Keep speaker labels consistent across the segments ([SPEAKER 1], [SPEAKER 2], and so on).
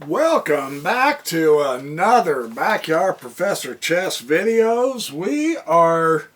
[SPEAKER 1] Welcome back to another Backyard Professor Chess videos. We are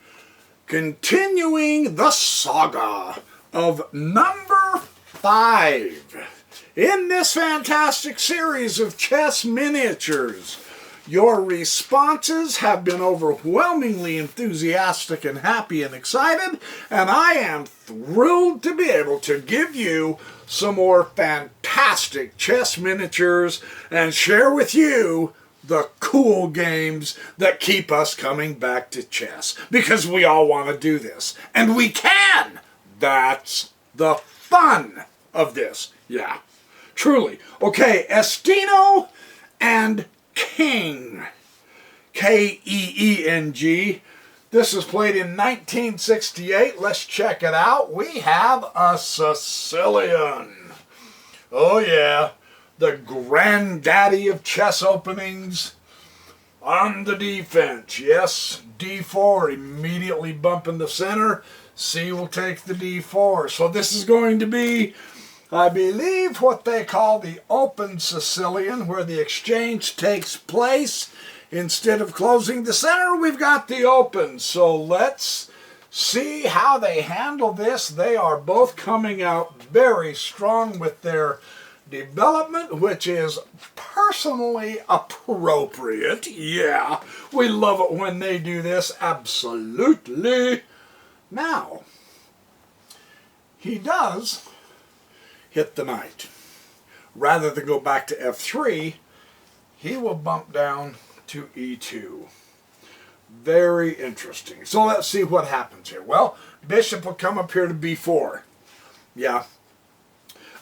[SPEAKER 1] continuing the saga of number 5 in this fantastic series of chess miniatures. Your responses have been overwhelmingly enthusiastic and happy and excited, and I am thrilled to be able to give you some more fantastic chess miniatures and share with you the cool games that keep us coming back to chess, because we all want to do this, and we can. That's the fun of this. Yeah, truly. Okay, Estino and King, K-E-E-N-G. This was played in 1968. Let's check it out. We have a Sicilian. Oh yeah, the granddaddy of chess openings. On the defense, yes, D4, immediately bumping the center. C will take the D4. So this is going to be, I believe, what they call the open Sicilian, where the exchange takes place. Instead of closing the center, we've got the open. So let's see how they handle this. They are both coming out very strong with their development, which is personally appropriate. Yeah, we love it when they do this. Absolutely. Now, he does hit the knight. Rather than go back to F3, he will bump down to E2. Very interesting. So let's see what happens here. Well, bishop will come up here to B4. Yeah.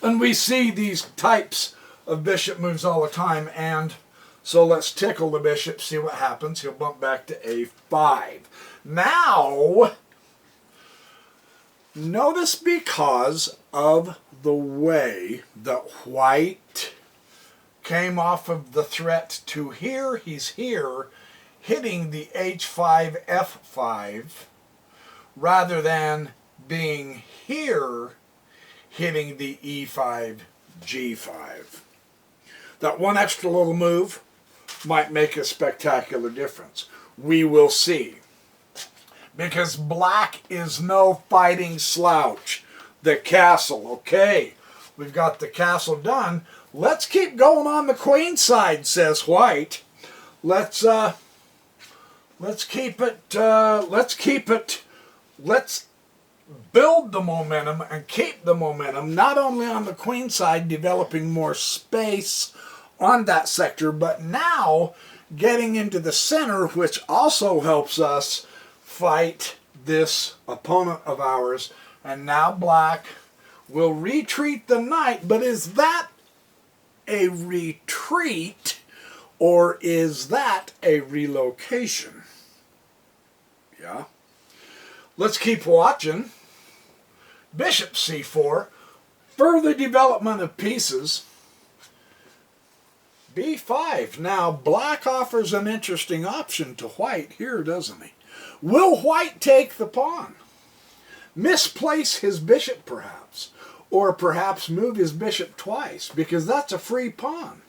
[SPEAKER 1] And we see these types of bishop moves all the time, and so let's tickle the bishop, see what happens. He'll bump back to A5. Now, notice because of the way that white came off of the threat to here, he's here, hitting the H5, F5, rather than being here, hitting the E5, G5. That one extra little move might make a spectacular difference. We will see. Because black is no fighting slouch. The castle, okay. We've got the castle done. Let's keep going on the queen side, says white. Let's build the momentum and keep the momentum, not only on the queen side, developing more space on that sector, but now getting into the center, which also helps us fight this opponent of ours. And now black will retreat the knight, but is that a retreat or is that a relocation? Yeah. Let's keep watching. Bishop C4, further development of pieces. B5. Now black offers an interesting option to white here, doesn't he? Will white take the pawn? Misplace his bishop perhaps, or perhaps move his bishop twice, because that's a free pawn.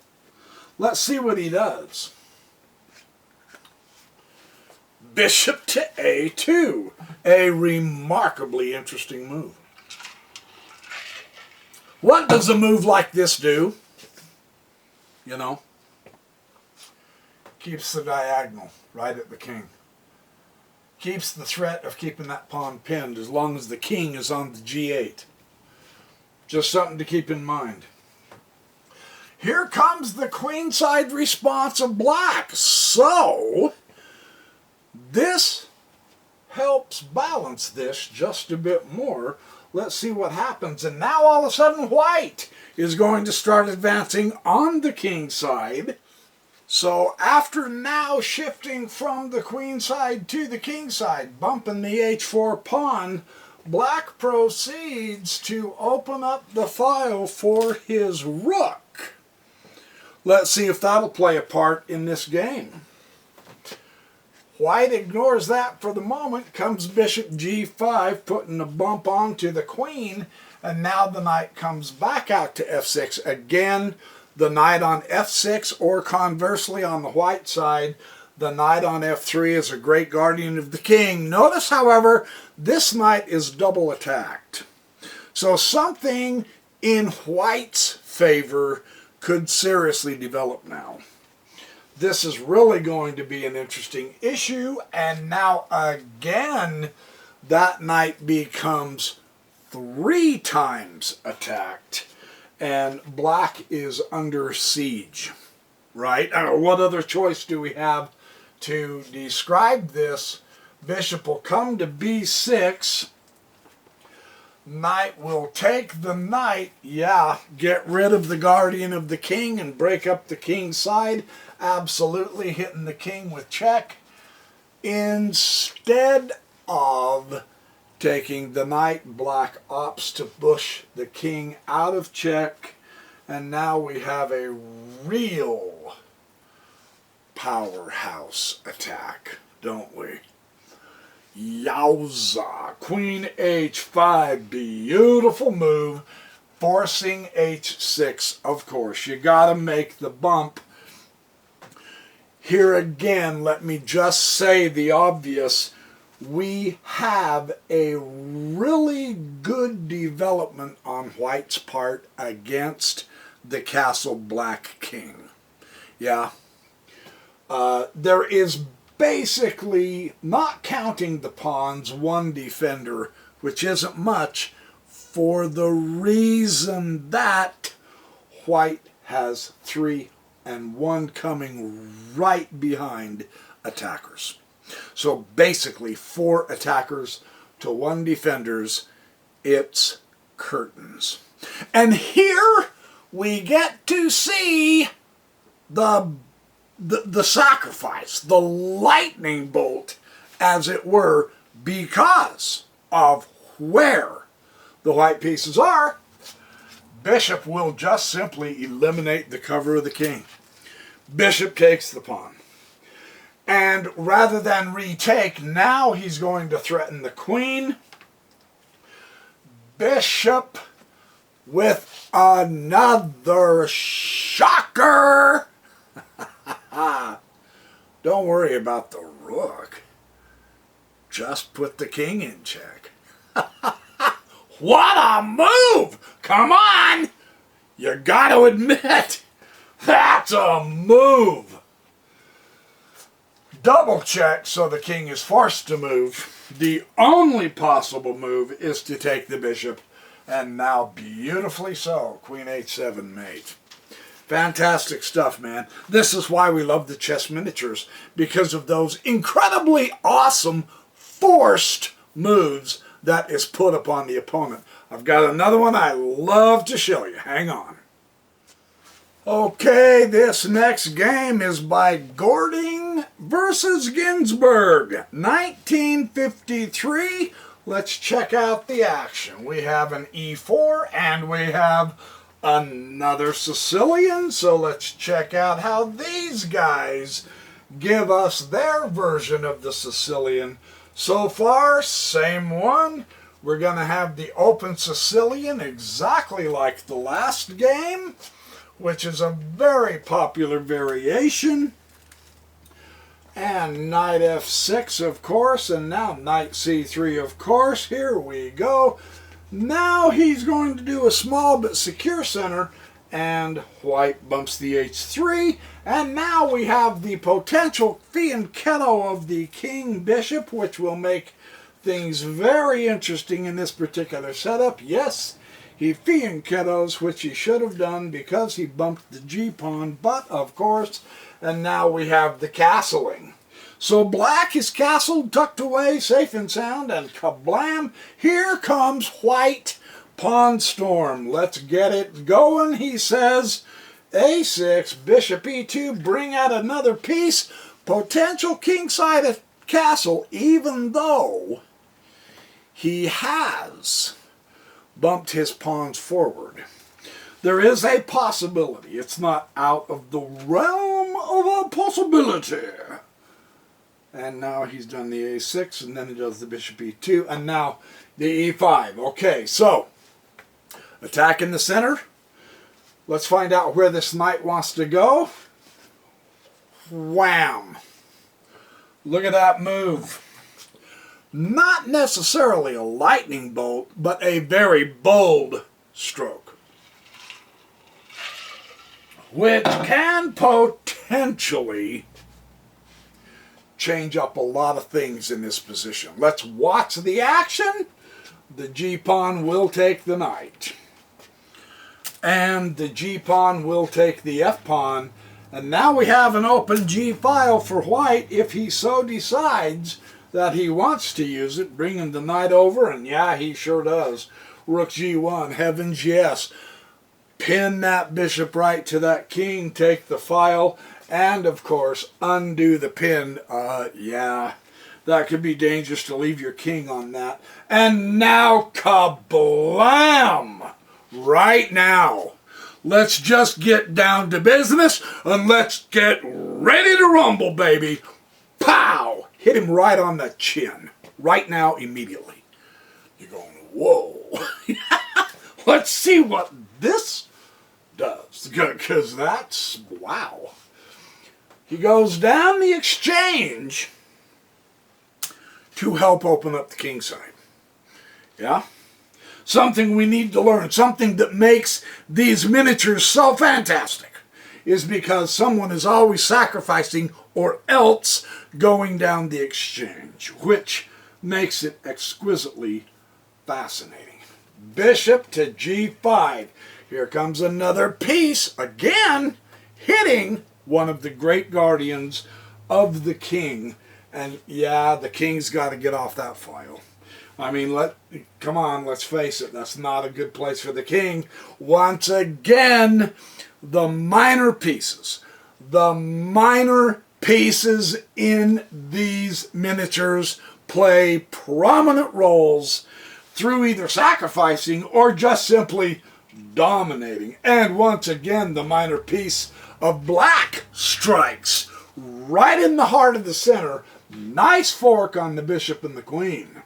[SPEAKER 1] Let's see what he does. Bishop to A2, a remarkably interesting move. What does a move like this do? You know, keeps the diagonal right at the king. Keeps the threat of keeping that pawn pinned as long as the king is on the G8. Just something to keep in mind. Here comes the queenside response of black. So, this helps balance this just a bit more. Let's see what happens. And now all of a sudden white is going to start advancing on the king side. So after now shifting from the queen side to the king side, bumping the H4 pawn, black proceeds to open up the file for his rook. Let's see if that'll play a part in this game. White ignores that for the moment. Comes bishop G5, putting a bump onto the queen, and now the knight comes back out to F6. Again, the knight on f6, or conversely on the white side, the knight on f3 is a great guardian of the king. Notice, however, this knight is double attacked. So something in white's favor could seriously develop now. This is really going to be an interesting issue, and now again, that knight becomes 3 times attacked, and black is under siege, right? What other choice do we have to describe this? Bishop will come to b6. Knight will take the knight. Yeah, get rid of the guardian of the king and break up the king's side. Absolutely hitting the king with check. Instead of taking the knight, black opts to push the king out of check. And now we have a real powerhouse attack, don't we? Yowza! Queen h5, beautiful move, forcing h6, of course. You gotta make the bump. Here again, let me just say the obvious. We have a really good development on white's part against the castle black king. Yeah. There is basically, not counting the pawns, 1 defender, which isn't much, for the reason that white has 3 and 1 coming right behind attackers. So basically 4 attackers to 1 defenders. It's curtains. And here we get to see the sacrifice, the lightning bolt, as it were, because of where the white pieces are. Bishop will just simply eliminate the cover of the king. Bishop takes the pawn. And rather than retake, now he's going to threaten the queen. Bishop with another shocker. Don't worry about the rook. Just put the king in check. What a move! Come on! You got to admit, that's a move. Double check, so the king is forced to move. The only possible move is to take the bishop, and now beautifully so, queen h7 mate. Fantastic stuff, man. This is why we love the chess miniatures, because of those incredibly awesome forced moves that is put upon the opponent. I've got another one I love to show you. Hang on. Okay, this next game is by Gording versus Ginsburg, 1953. Let's check out the action. We have an e4 and we have another Sicilian, so let's check out how these guys give us their version of the Sicilian. So far, same one. We're going to have the open Sicilian exactly like the last game, which is a very popular variation. And knight f6, of course, and now knight c3, of course. Here we go. Now he's going to do a small but secure center, and white bumps the h3, and now we have the potential fianchetto of the king-bishop, which will make things very interesting in this particular setup. Yes, he fianchettos, which he should have done because he bumped the g-pawn, but of course, and now we have the castling. So black is castled, tucked away, safe and sound, and kablam, here comes white pawn storm. Let's get it going, he says. a6, bishop e2, bring out another piece, potential kingside of castle, even though he has bumped his pawns forward. There is a possibility. It's not out of the realm of a possibility. And now he's done the a6, and then he does the bishop e2, and now the e5. Okay, so attack in the center. Let's find out where this knight wants to go. Wham! Look at that move. Not necessarily a lightning bolt, but a very bold stroke, which can potentially change up a lot of things in this position. Let's watch the action. The G-pawn will take the knight. And the G-pawn will take the F-pawn. And now we have an open G-file for white if he so decides that he wants to use it, bringing the knight over, and yeah, he sure does. Rook G1, heavens yes. Pin that bishop right to that king, take the file, and of course, undo the pin. Yeah, that could be dangerous to leave your king on that. And now, kablam! Right now. Let's just get down to business, and let's get ready to rumble, baby. Pow! Hit him right on the chin. Right now, immediately. You're going, whoa. Let's see what this does. Because that's, wow. He goes down the exchange to help open up the king side. Yeah? Something we need to learn. Something that makes these miniatures so fantastic is because someone is always sacrificing or else going down the exchange, which makes it exquisitely fascinating. Bishop to G5. Here comes another piece, again, hitting one of the great guardians of the king. And yeah, the king's got to get off that file. I mean, come on, let's face it, that's not a good place for the king. Once again, the minor pieces in these miniatures play prominent roles through either sacrificing or just simply dominating. And once again, the minor piece of black strikes right in the heart of the center. Nice fork on the bishop and the queen.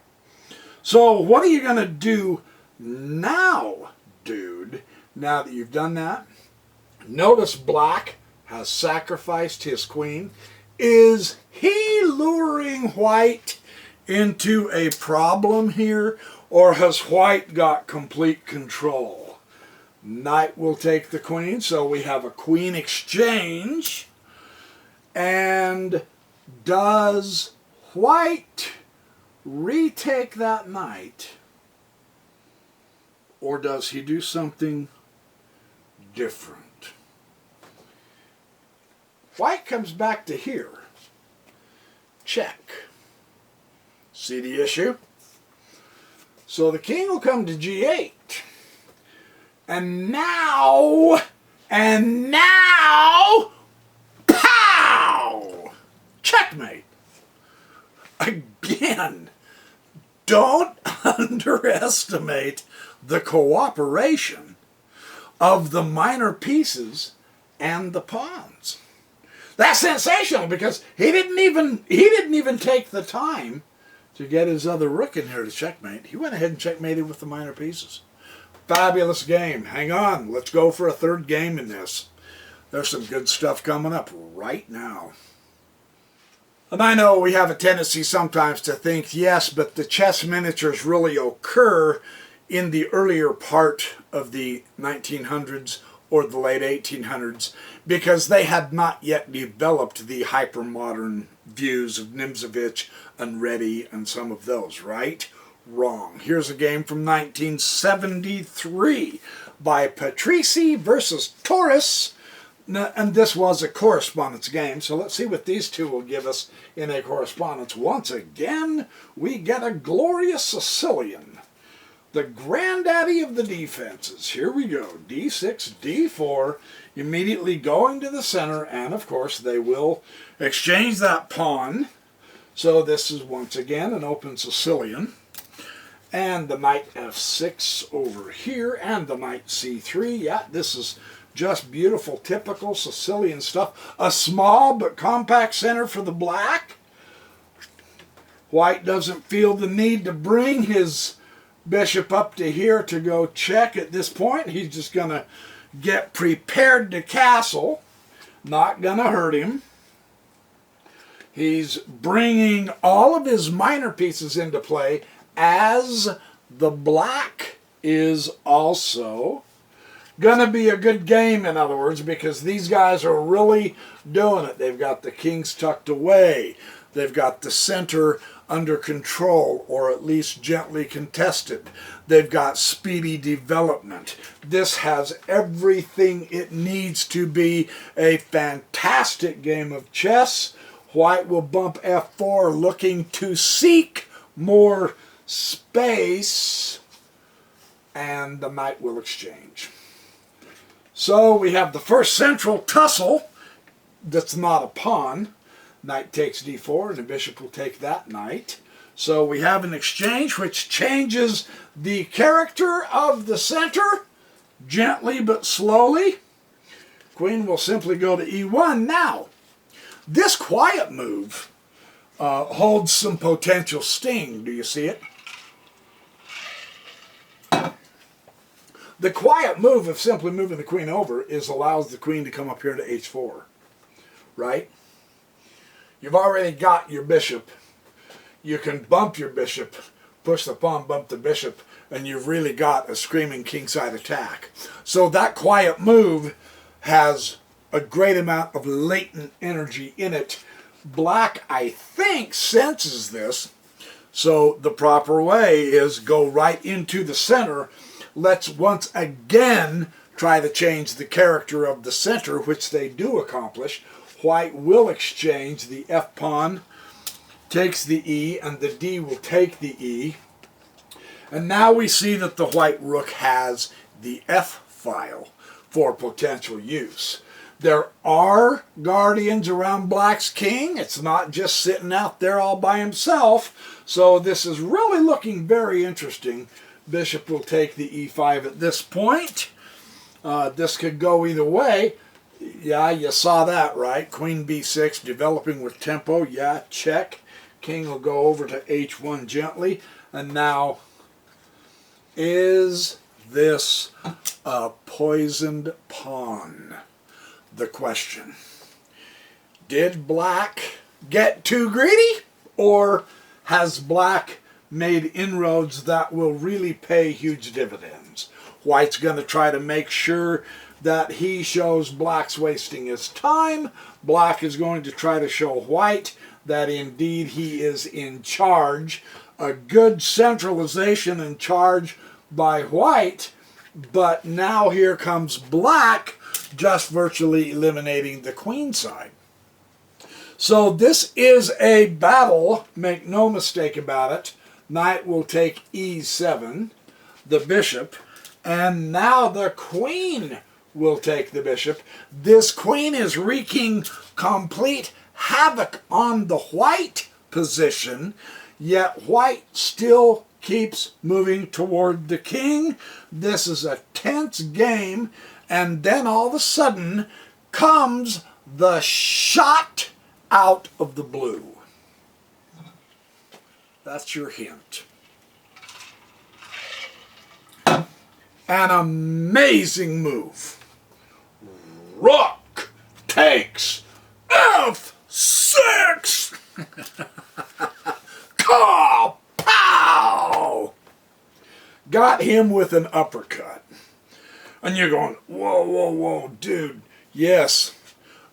[SPEAKER 1] So what are you going to do now, dude? Now that you've done that, notice black has sacrificed his queen. Is he luring white into a problem here, or has white got complete control? Knight will take the queen, so we have a queen exchange. And does white retake that knight, or does he do something different? White comes back to here. Check. See the issue? So the king will come to G8. And now, pow! Checkmate. Again, don't underestimate the cooperation of the minor pieces and the pawns. That's sensational because he didn't even take the time to get his other rook in here to checkmate. He went ahead and checkmated with the minor pieces. Fabulous game. Hang on, let's go for a third game in this. There's some good stuff coming up right now. And I know we have a tendency sometimes to think, yes, but the chess miniatures really occur in the earlier part of the 1900s or the late 1800s because they had not yet developed the hyper-modern views of Nimzovich and Reddy and some of those, right? Wrong. Here's a game from 1973 by Patrici versus Torres. And this was a correspondence game, so let's see what these two will give us in a correspondence. Once again, we get a glorious Sicilian, the granddaddy of the defenses. Here we go, D6, D4, immediately going to the center, and of course they will exchange that pawn. So this is once again an open Sicilian. And the knight F6 over here, and the knight C3. Yeah, this is just beautiful, typical Sicilian stuff. A small but compact center for the black. White doesn't feel the need to bring his bishop up to here to go check at this point. He's just going to get prepared to castle. Not going to hurt him. He's bringing all of his minor pieces into play, as the black is also. Going to be a good game, in other words, because these guys are really doing it. They've got the kings tucked away. They've got the center under control, or at least gently contested. They've got speedy development. This has everything it needs to be a fantastic game of chess. White will bump f4, looking to seek more space, and the knight will exchange. So we have the first central tussle that's not a pawn. Knight takes d4, and the bishop will take that knight. So we have an exchange which changes the character of the center, gently but slowly. Queen will simply go to e1. Now, this quiet move holds some potential sting. Do you see it? The quiet move of simply moving the queen over allows the queen to come up here to h4, right? You've already got your bishop. You can bump your bishop, push the pawn, bump the bishop, and you've really got a screaming kingside attack. So that quiet move has a great amount of latent energy in it. Black, I think, senses this. So the proper way is go right into the center. Let's once again try to change the character of the center, which they do accomplish. White will exchange. The f-pawn takes the e, and the d will take the e. And now we see that the white rook has the f-file for potential use. There are guardians around black's king. It's not just sitting out there all by himself. So this is really looking very interesting. Bishop will take the e5 at this point. This could go either way. Yeah, you saw that, right? Queen b6, developing with tempo. Yeah, check. King will go over to h1 gently. And now, is this a poisoned pawn? The question. Did black get too greedy? Or has black made inroads that will really pay huge dividends? White's going to try to make sure that he shows black's wasting his time. Black is going to try to show white that indeed he is in charge. A good centralization and charge by white, but now here comes black, just virtually eliminating the queen side. So this is a battle, make no mistake about it. Knight will take e7, the bishop, and now the queen will take the bishop. This queen is wreaking complete havoc on the white position, yet white still keeps moving toward the king. This is a tense game, and then all of a sudden comes the shot out of the blue. That's your hint. An amazing move. Rook takes f6. Pow! Got him with an uppercut. And you're going, whoa, whoa, whoa, dude. Yes.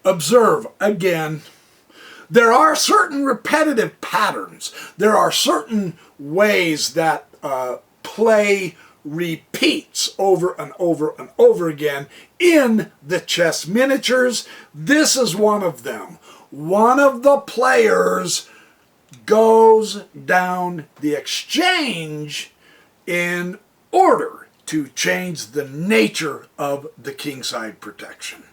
[SPEAKER 1] Observe again. There are certain repetitive patterns. There are certain ways that play repeats over and over and over again in the chess miniatures. This is one of them. One of the players goes down the exchange in order to change the nature of the kingside protection.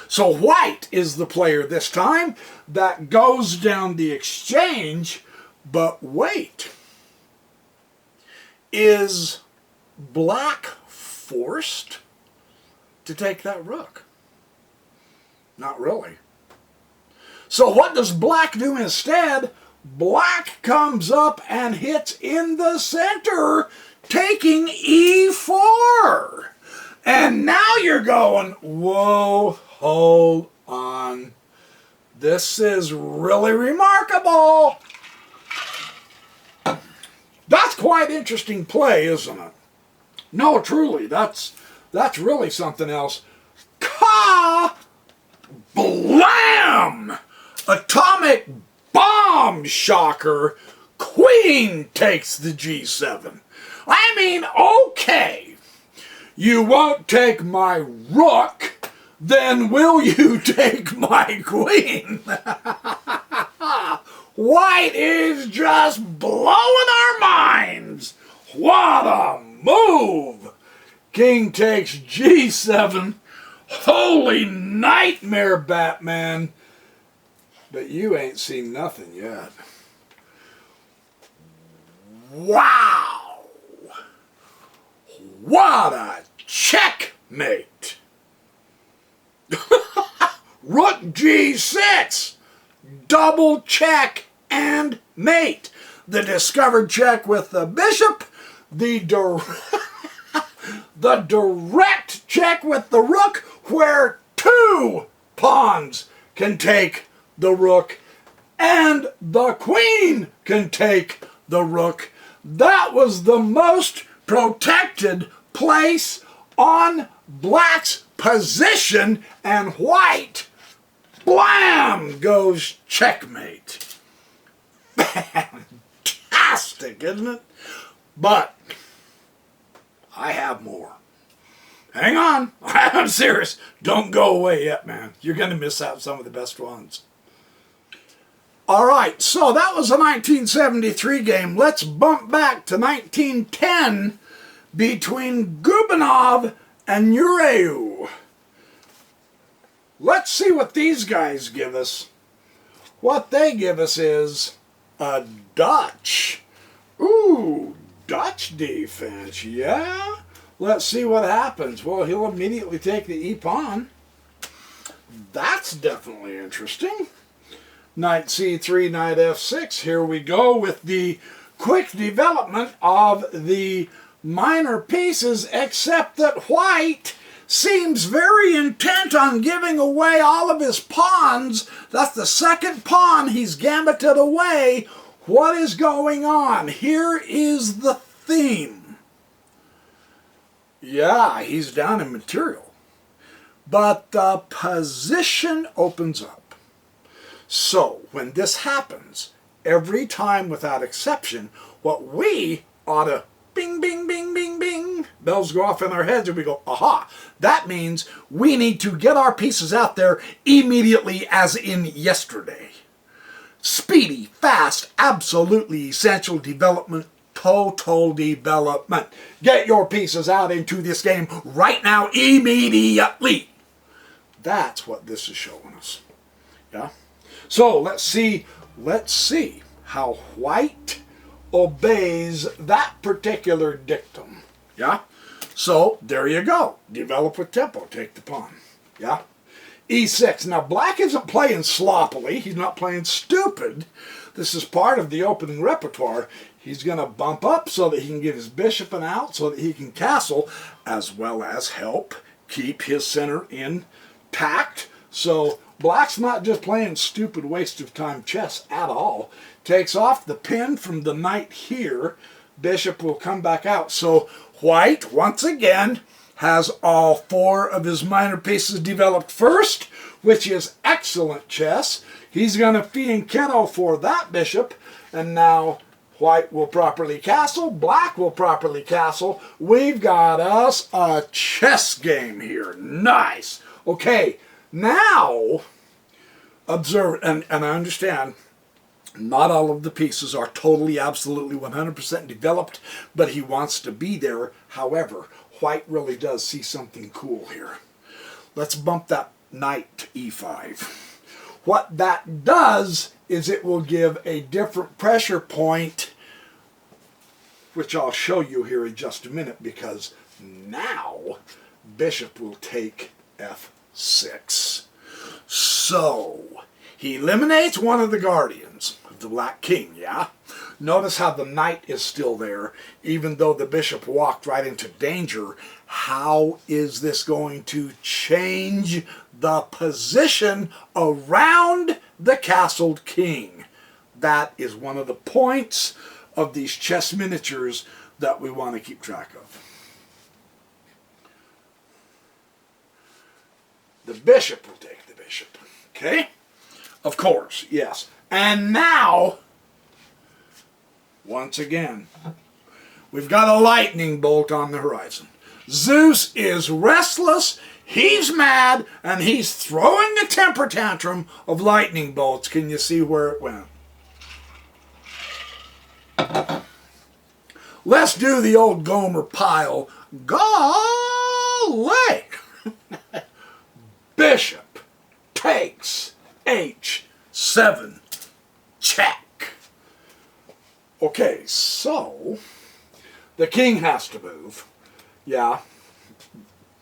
[SPEAKER 1] So white is the player this time that goes down the exchange, but wait, is black forced to take that rook? Not really. So what does black do instead? Black comes up and hits in the center, taking e4. And now you're going, whoa, hold on. This is really remarkable. That's quite interesting play, isn't it? No, truly, that's really something else. Ka-blam! Atomic bomb shocker. Queen takes the G7. I mean, okay. You won't take my rook, then will you take my queen? White is just blowing our minds. What a move! King takes G7. Holy nightmare, Batman. But you ain't seen nothing yet. Wow! What a checkmate! Rook G6! Double check and mate. The discovered check with the bishop, the direct check with the rook, where two pawns can take the rook and the queen can take the rook. That was the most protected place on black's position, and white, blam, goes checkmate. Fantastic, isn't it? But I have more. Hang on. I'm serious. Don't go away yet, man. You're going to miss out some of the best ones. All right, so that was a 1973 game. Let's bump back to 1910 between Gubanov and Ureu. Let's see what these guys give us. What they give us is a Dutch. Ooh, Dutch defense, yeah? Let's see what happens. Well, he'll immediately take the e-pawn. That's definitely interesting. Knight c3, knight f6. Here we go with the quick development of the minor pieces, except that white seems very intent on giving away all of his pawns. That's the second pawn he's gambited away. What is going on? Here is the theme. Yeah, he's down in material. But the position opens up. So, when this happens, every time without exception, what we ought to bing, bing, bing, bing, bing, bells go off in our heads and we go, aha, that means we need to get our pieces out there immediately, as in yesterday. Speedy, fast, absolutely essential development, total development. Get your pieces out into this game right now, immediately. That's what this is showing us. Yeah? So let's see how white obeys that particular dictum. Yeah? So there you go. Develop with tempo. Take the pawn. Yeah? E6. Now black isn't playing sloppily. He's not playing stupid. This is part of the opening repertoire. He's going to bump up so that he can give his bishop an out, so that he can castle, as well as help keep his center intact. So black's not just playing stupid waste of time chess at all. Takes off the pin from the knight here. Bishop will come back out. So white, once again, has all four of his minor pieces developed first, which is excellent chess. He's going to fianchetto for that bishop, and now white will properly castle, black will properly castle. We've got us a chess game here. Nice. Okay, now observe, and I understand not all of the pieces are totally, absolutely 100% developed, but he wants to be there. However, white really does see something cool here. Let's bump that knight to e5. What that does is it will give a different pressure point, which I'll show you here in just a minute, because now bishop will take f6. So he eliminates one of the guardians of the black king, yeah? Notice how the knight is still there, even though the bishop walked right into danger How is this going to change the position around the castled king? That is one of the points of these chess miniatures that we want to keep track of. The bishop will take the bishop. Okay? Of course, yes. And now, once again, we've got a lightning bolt on the horizon. Zeus is restless, he's mad, and he's throwing a temper tantrum of lightning bolts. Can you see where it went? Let's do the old Gomer Pyle. Golly! Bishop takes H7. Check. Okay, so the king has to move. Yeah.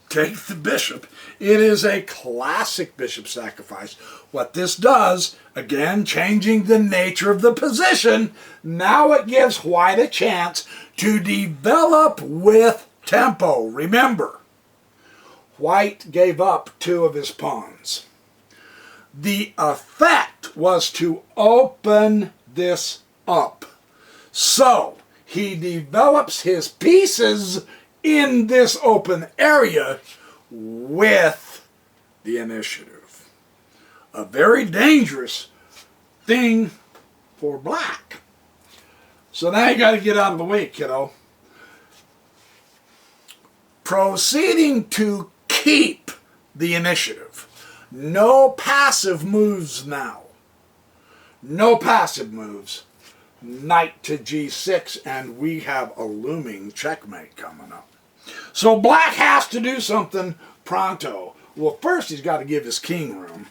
[SPEAKER 1] Take the bishop. It is a classic bishop sacrifice. What this does, again, changing the nature of the position, now it gives white a chance to develop with tempo. Remember, white gave up 2 of his pawns. The effect was to open this up. So, he develops his pieces in this open area with the initiative. A very dangerous thing for black. So now you got to get out of the way, kiddo. Proceeding to keep the initiative. No passive moves now. No passive moves. Knight to g6, and we have a looming checkmate coming up. So black has to do something pronto. Well, first he's got to give his king room.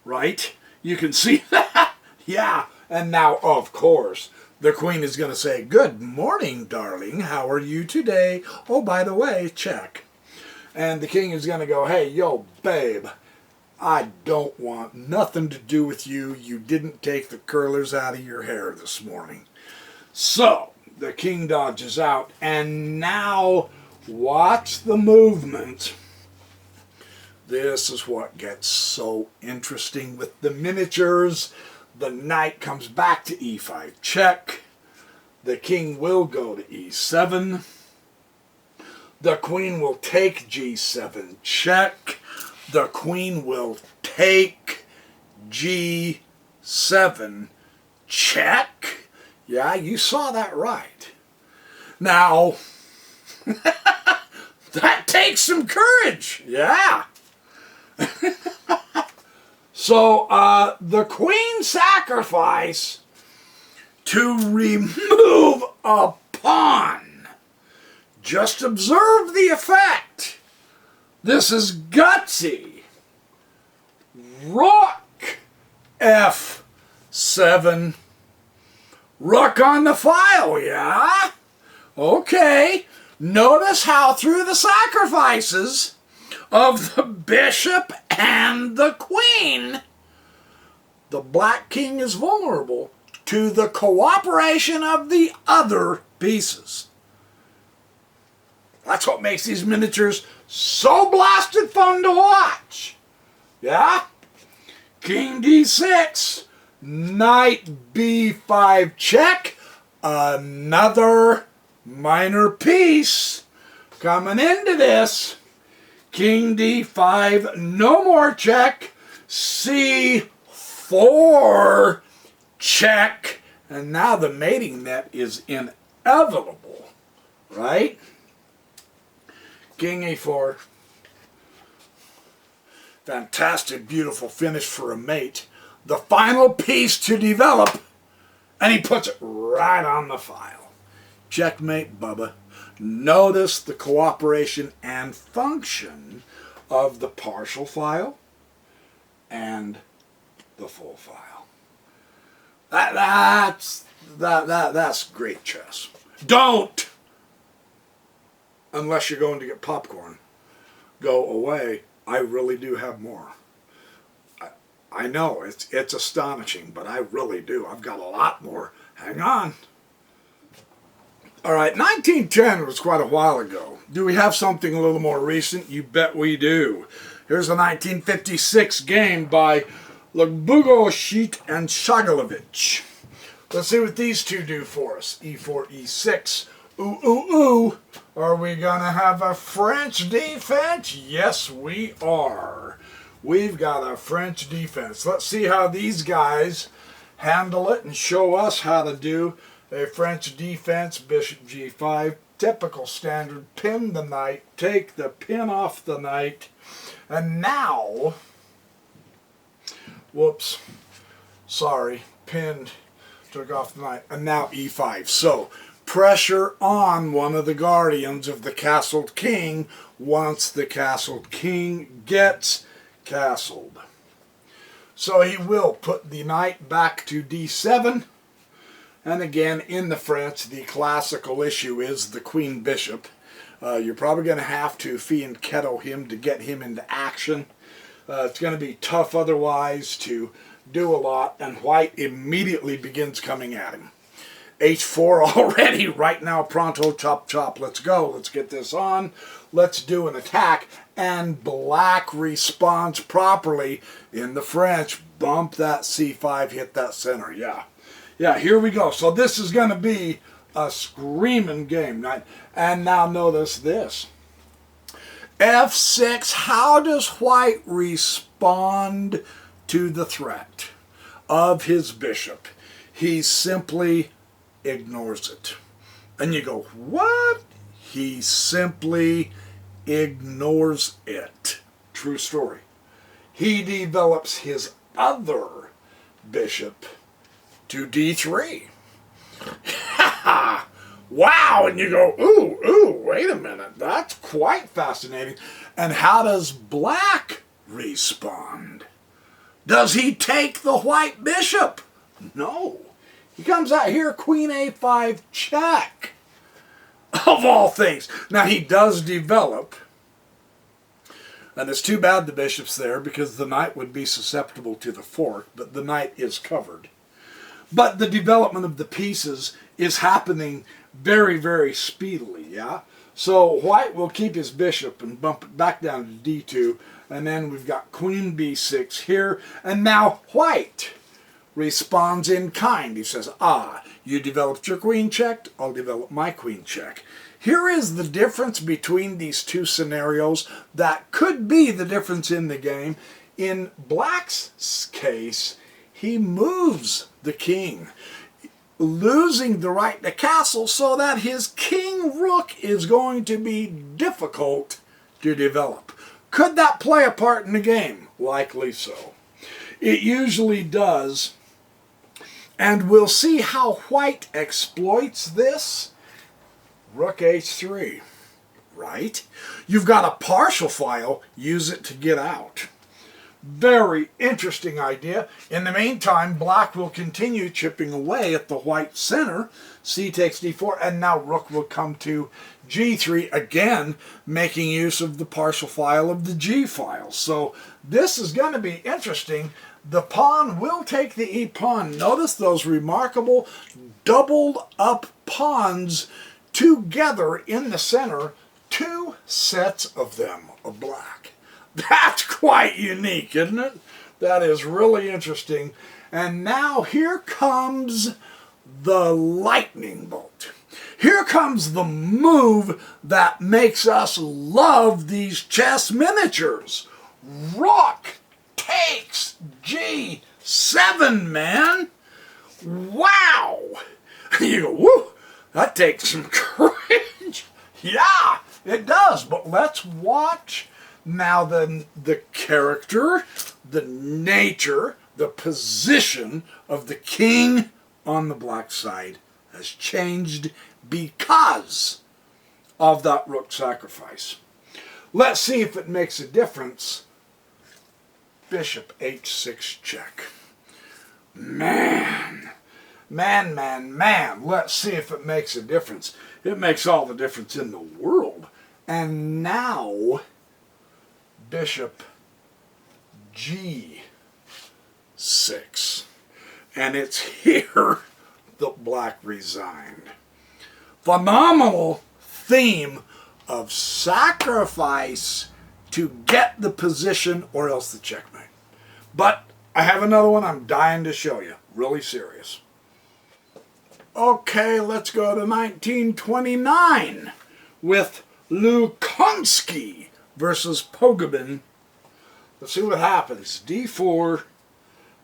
[SPEAKER 1] Right? You can see that. Yeah. And now, of course, the queen is going to say, "Good morning, darling. How are you today? Oh, by the way, check." And the king is going to go, "Hey, yo, babe, I don't want nothing to do with you. You didn't take the curlers out of your hair this morning." So, the king dodges out, and now watch the movement. This is what gets so interesting with the miniatures. The knight comes back to e5 check. The king will go to e7. The queen will take g7 check. The queen will take g7 check. Yeah, you saw that right. Now, that takes some courage. Yeah. So, the queen sacrifice to remove a pawn. Just observe the effect. This is gutsy. Rook F7. Rook on the file, yeah? Okay. Notice how through the sacrifices of the bishop and the queen, the black king is vulnerable to the cooperation of the other pieces. That's what makes these miniatures so blasted fun to watch. Yeah? King d6, knight b5 check, another minor piece coming into this. King d5, no more check, c4 check, and now the mating net is inevitable, right? King e4. Fantastic, beautiful finish for a mate. The final piece to develop, and he puts it right on the file. Checkmate, Bubba. Notice the cooperation and function of the partial file and the full file. That's great chess. Don't, unless you're going to get popcorn, go away. I really do have more. I know it's astonishing, but I really do. I've got a lot more. Hang on. All right, 1910 was quite a while ago. Do we have something a little more recent? You bet we do. Here's a 1956 game by Lubogosheet and Shagalovich. Let's see what these two do for us. E4, E6. Ooh, ooh, ooh. Are we going to have a French defense? Yes, we are. We've got a French defense. Let's see how these guys handle it and show us how to do a French defense. Bishop G5. Typical standard. Pin the knight. Take the pin off the knight. And now, whoops, sorry, pinned, took off the knight, and now E5. So, pressure on one of the guardians of the castled king once the castled king gets castled. So he will put the knight back to D7. And again, in the French, the classical issue is the queen bishop. You're probably going to have to fianchetto him to get him into action. It's going to be tough otherwise to do a lot, and white immediately begins coming at him. H4 already, right now, pronto, chop, chop, let's go. Let's get this on. Let's do an attack, and black responds properly in the French. Bump that C5, hit that center, yeah. Yeah, here we go. So this is going to be a screaming game. And now notice this. F6, how does white respond to the threat of his bishop? He simply ignores it. And you go, what? He simply ignores it. True story. He develops his other bishop to D3. Wow, and you go, ooh, wait a minute, that's quite fascinating. And how does black respond? Does he take the white bishop? No. He comes out here, queen A5 check, of all things. Now he does develop, and it's too bad the bishop's there because the knight would be susceptible to the fork, but the knight is covered. But the development of the pieces is happening very, very speedily, yeah? So white will keep his bishop and bump it back down to D2, and then we've got queen B6 here, and now white responds in kind. He says, you developed your queen check, I'll develop my queen check. Here is the difference between these two scenarios that could be the difference in the game. In black's case, he moves the king, losing the right to castle so that his king rook is going to be difficult to develop. Could that play a part in the game? Likely so. It usually does. And we'll see how white exploits this. Rook H3, right? You've got a partial file, use it to get out. Very interesting idea. In the meantime, black will continue chipping away at the white center. C takes D4, and now rook will come to G3, again making use of the partial file of the G file. So this is going to be interesting. The pawn will take the E pawn. Notice those remarkable doubled up pawns together in the center, two sets of them of black. That's quite unique, isn't it? That is really interesting. And now here comes the lightning bolt. Here comes the move that makes us love these chess miniatures. Rook takes G7, man. Wow. You go, whoo, that takes some courage. Yeah, it does. But let's watch now the character, the nature, the position of the king on the black side has changed because of that rook sacrifice. Let's see if it makes a difference. Bishop H6 check. Man. Let's see if it makes a difference. It makes all the difference in the world. And now Bishop G6. And it's here that black resigned. phenomenal theme of sacrifice to get the position or else the checkmate. But I have another one I'm dying to show you. Really serious. Okay, let's go to 1929 with Lukonski versus Pogobin. Let's see what happens. D4,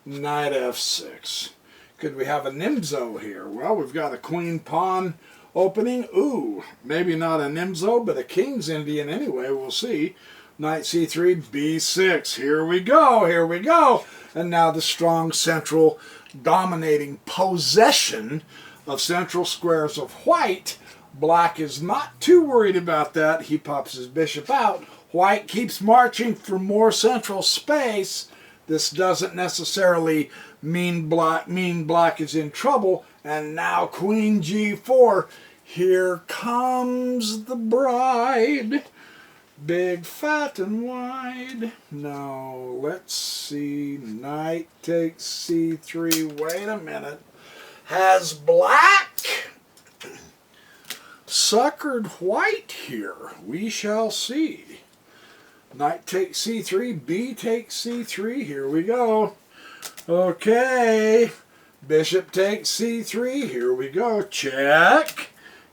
[SPEAKER 1] knight f6. Could we have a Nimzo here? Well, we've got a queen pawn opening. Ooh, maybe not a Nimzo, but a King's Indian anyway. We'll see. Knight c3, b6. Here we go, here we go. And now the strong central dominating possession of central squares of white. Black is not too worried about that. He pops his bishop out. White keeps marching for more central space. This doesn't necessarily mean black is in trouble. And now queen g4. Here comes the bride. Big, fat, and wide. Now, let's see. Knight takes c3. Wait a minute. Has black suckered white here? We shall see. Knight takes c3. B takes c3. Here we go. Okay. Bishop takes c3. Here we go. Check.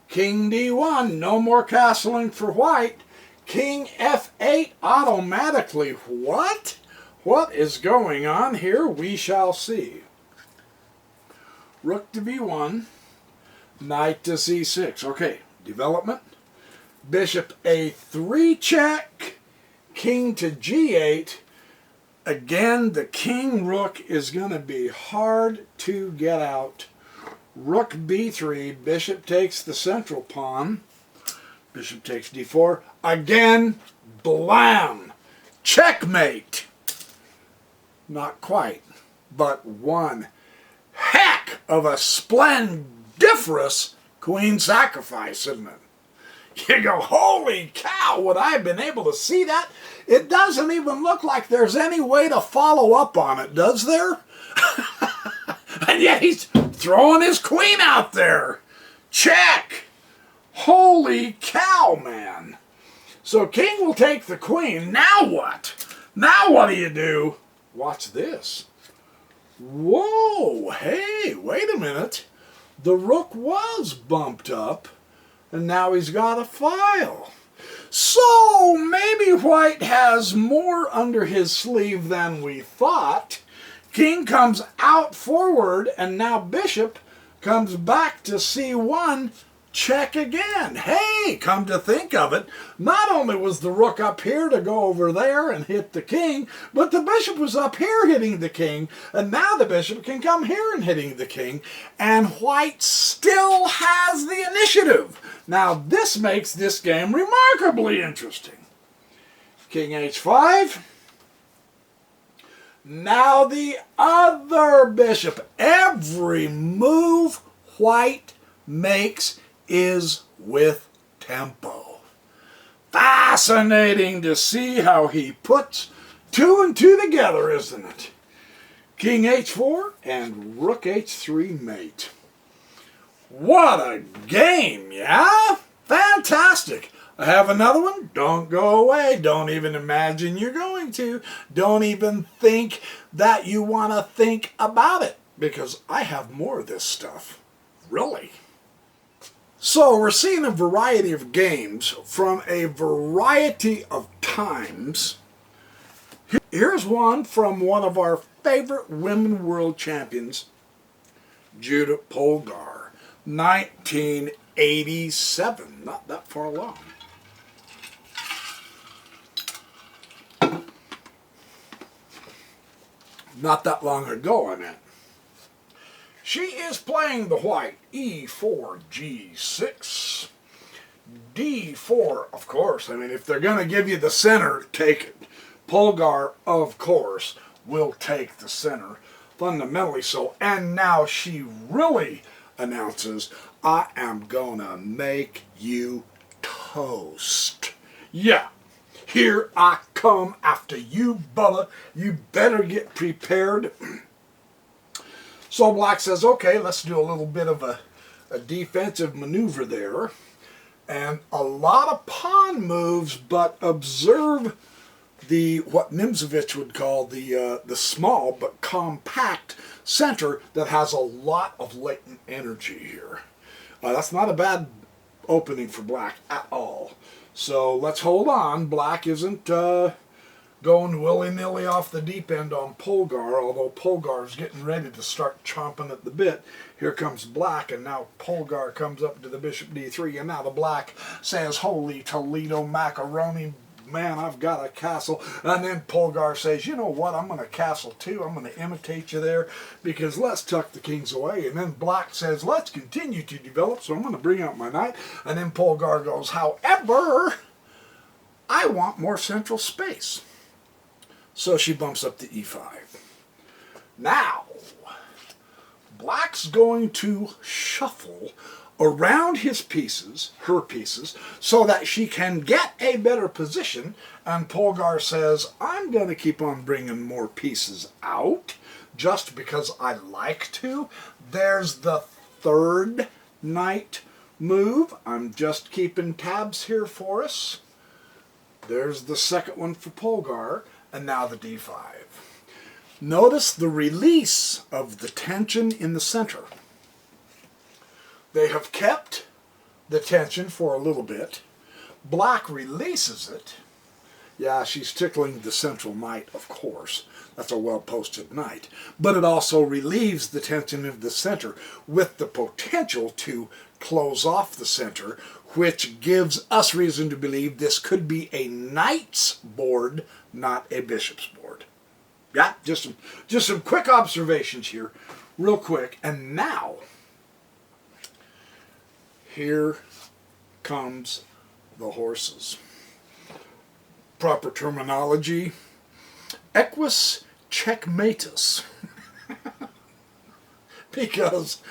[SPEAKER 1] King d1. No more castling for white. King f8 automatically. What? What is going on here? We shall see. Rook to b1. Knight to c6. Okay, development. Bishop a3 check. King to g8. Again, the king-rook is going to be hard to get out. Rook b3. Bishop takes the central pawn. Bishop takes d4. Again, blam! Checkmate! Not quite, but one heck of a splendiferous queen sacrifice, isn't it? You go, holy cow, would I have been able to see that? It doesn't even look like there's any way to follow up on it, does there? And yet he's throwing his queen out there. Check! Holy cow, man. So king will take the queen. Now what? Now what do? Watch this. Whoa, hey, wait a minute. The rook was bumped up, and now he's got a file. So maybe white has more under his sleeve than we thought. King comes out forward, and now bishop comes back to c1. Check again. Hey, come to think of it, not only was the rook up here to go over there and hit the king, but the bishop was up here hitting the king, and now the bishop can come here and hitting the king, and white still has the initiative. Now this makes this game remarkably interesting. King h5. Now the other bishop. Every move white makes is with tempo. Fascinating to see how he puts two and two together, isn't it? King h4 and rook h3 mate. What a game, yeah? Fantastic. I have another one. Don't go away. Don't even imagine you're going to. Don't even think that you want to think about it, because I have more of this stuff. Really. So we're seeing a variety of games from a variety of times. Here's one from one of our favorite women world champions, Judith Polgar, 1987, not that far along. Not that long ago, I meant. She is playing the white e4, g6, d4, of course. I mean, if they're going to give you the center, take it. Polgar, of course, will take the center, fundamentally so. And now she really announces, I am going to make you toast. Yeah, here I come after you, brother. You better get prepared. So black says, okay, let's do a little bit of a a defensive maneuver there. And a lot of pawn moves, but observe what Nimzovich would call the small but compact center that has a lot of latent energy here. That's not a bad opening for black at all. So let's hold on. Black isn't going willy-nilly off the deep end on Polgar, although Polgar's getting ready to start chomping at the bit. Here comes black, and now Polgar comes up to the bishop d3, and now the black says, holy Toledo macaroni, man, I've got a castle. And then Polgar says, you know what, I'm going to castle too. I'm going to imitate you there, because let's tuck the kings away. And then black says, let's continue to develop, so I'm going to bring out my knight. And then Polgar goes, however, I want more central space. So she bumps up to e5. Now, black's going to shuffle around his pieces, her pieces, so that she can get a better position. And Polgar says, I'm going to keep on bringing more pieces out just because I like to. There's the third knight move. I'm just keeping tabs here for us. There's the second one for Polgar. And now the d5. Notice the release of the tension in the center. They have kept the tension for a little bit. Black releases it. Yeah, she's tickling the central knight, of course. That's a well-posted knight. But it also relieves the tension of the center with the potential to close off the center, which gives us reason to believe this could be a knight's board, not a bishop's board. Yeah, just some quick observations here, real quick. And now, here comes the horses. Proper terminology, equus checkmates. Because,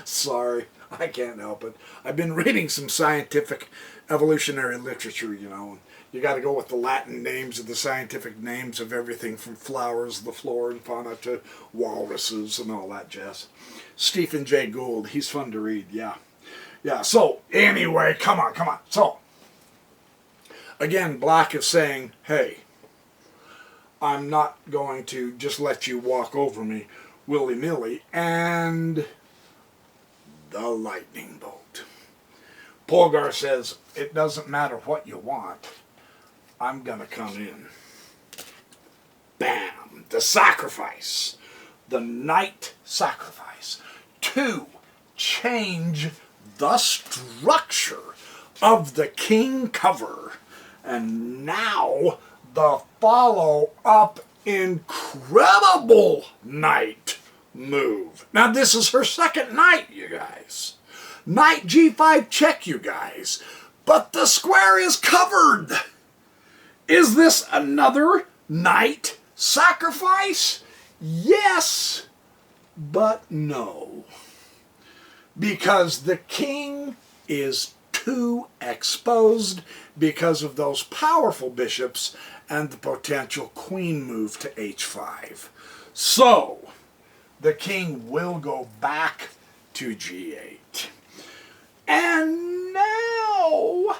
[SPEAKER 1] sorry, I can't help it. I've been reading some scientific evolutionary literature, you know, and you got to go with the Latin names of the scientific names of everything from flowers, the flora and fauna, to walruses and all that jazz. Stephen Jay Gould, he's fun to read, yeah. Yeah, so anyway, come on. So, again, black is saying, hey, I'm not going to just let you walk over me willy-nilly, and the lightning bolt. Polgar says, it doesn't matter what you want. I'm going to come in. Bam! The sacrifice. The knight sacrifice. To change the structure of the king cover. And now the follow-up incredible knight move. Now this is her second knight, you guys. Knight g5 check, you guys. But the square is covered. Is this another knight sacrifice? Yes, but no. Because the king is too exposed because of those powerful bishops and the potential queen move to h5. So, the king will go back to g8. And now